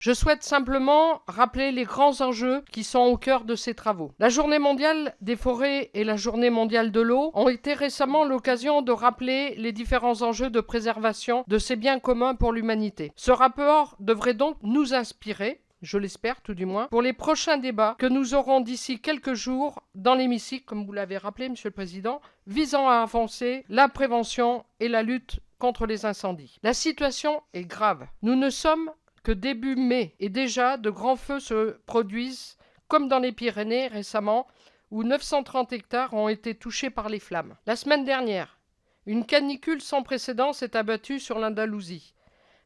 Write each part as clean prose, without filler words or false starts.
Je souhaite simplement rappeler les grands enjeux qui sont au cœur de ces travaux. La Journée mondiale des forêts et la Journée mondiale de l'eau ont été récemment l'occasion de rappeler les différents enjeux de préservation de ces biens communs pour l'humanité. Ce rapport devrait donc nous inspirer, je l'espère tout du moins, pour les prochains débats que nous aurons d'ici quelques jours dans l'hémicycle, comme vous l'avez rappelé, Monsieur le Président, visant à avancer la prévention et la lutte contre les incendies. La situation est grave. Nous ne sommes que début mai et déjà de grands feux se produisent, comme dans les Pyrénées récemment, où 930 hectares ont été touchés par les flammes. La semaine dernière, une canicule sans précédent s'est abattue sur l'Andalousie,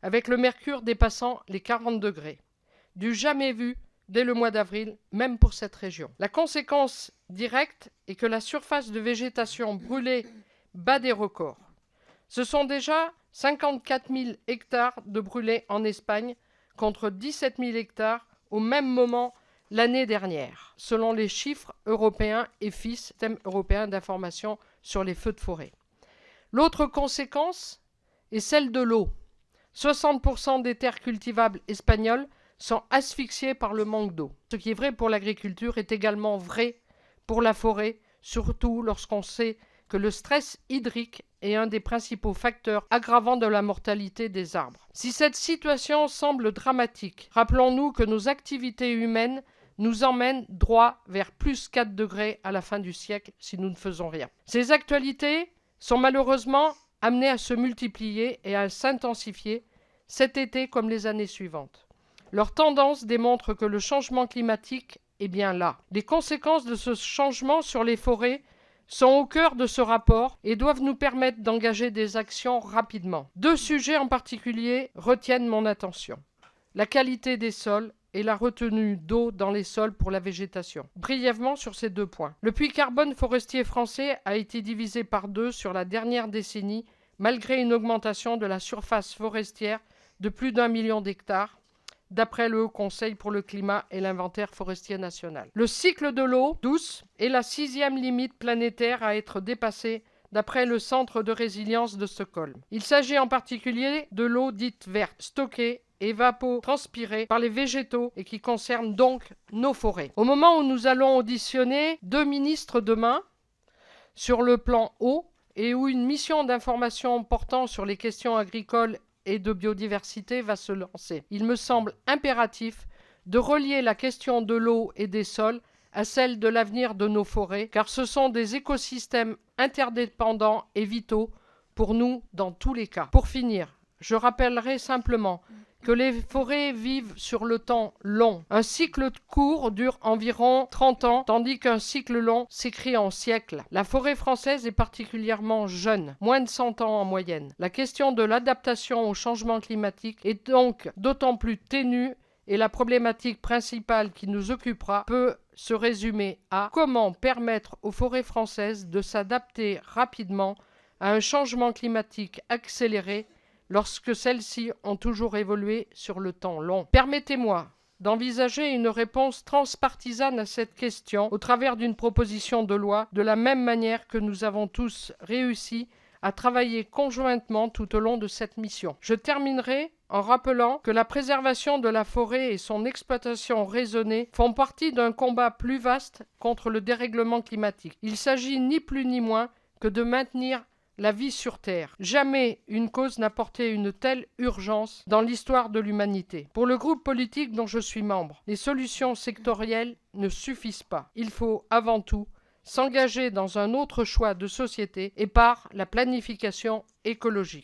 avec le mercure dépassant les 40 degrés. Du jamais vu dès le mois d'avril, même pour cette région. La conséquence directe est que la surface de végétation brûlée bat des records. Ce sont déjà 54 000 hectares de brûlés en Espagne, contre 17 000 hectares au même moment l'année dernière, selon les chiffres européens EFIS, Système européen d'information sur les feux de forêt. L'autre conséquence est celle de l'eau. 60% des terres cultivables espagnoles sont asphyxiées par le manque d'eau. Ce qui est vrai pour l'agriculture est également vrai pour la forêt, surtout lorsqu'on sait que le stress hydrique est un des principaux facteurs aggravants de la mortalité des arbres. Si cette situation semble dramatique, rappelons-nous que nos activités humaines nous emmènent droit vers plus 4 degrés à la fin du siècle si nous ne faisons rien. Ces actualités sont malheureusement amenées à se multiplier et à s'intensifier cet été comme les années suivantes. Leur tendance démontre que le changement climatique est bien là. Les conséquences de ce changement sur les forêts sont au cœur de ce rapport et doivent nous permettre d'engager des actions rapidement. 2 sujets en particulier retiennent mon attention. La qualité des sols et la retenue d'eau dans les sols pour la végétation. Brièvement sur ces 2 points. Le puits carbone forestier français a été divisé par 2 sur la dernière décennie, malgré une augmentation de la surface forestière de plus d'1 million d'hectares, d'après le Haut Conseil pour le climat et l'inventaire forestier national. Le cycle de l'eau douce est la 6e limite planétaire à être dépassée d'après le Centre de résilience de Stockholm. Il s'agit en particulier de l'eau dite verte, stockée et évapotranspirée par les végétaux et qui concerne donc nos forêts. Au moment où nous allons auditionner 2 ministres demain sur le plan eau et où une mission d'information portant sur les questions agricoles et de biodiversité va se lancer. Il me semble impératif de relier la question de l'eau et des sols à celle de l'avenir de nos forêts, car ce sont des écosystèmes interdépendants et vitaux pour nous dans tous les cas. Pour finir, je rappellerai simplement que les forêts vivent sur le temps long. Un cycle court dure environ 30 ans, tandis qu'un cycle long s'écrit en siècles. La forêt française est particulièrement jeune, moins de 100 ans en moyenne. La question de l'adaptation au changement climatique est donc d'autant plus ténue et la problématique principale qui nous occupera peut se résumer à comment permettre aux forêts françaises de s'adapter rapidement à un changement climatique accéléré lorsque celles-ci ont toujours évolué sur le temps long. Permettez-moi d'envisager une réponse transpartisane à cette question au travers d'une proposition de loi, de la même manière que nous avons tous réussi à travailler conjointement tout au long de cette mission. Je terminerai en rappelant que la préservation de la forêt et son exploitation raisonnée font partie d'un combat plus vaste contre le dérèglement climatique. Il s'agit ni plus ni moins que de maintenir la vie sur Terre. Jamais une cause n'a porté une telle urgence dans l'histoire de l'humanité. Pour le groupe politique dont je suis membre, les solutions sectorielles ne suffisent pas. Il faut avant tout s'engager dans un autre choix de société et par la planification écologique.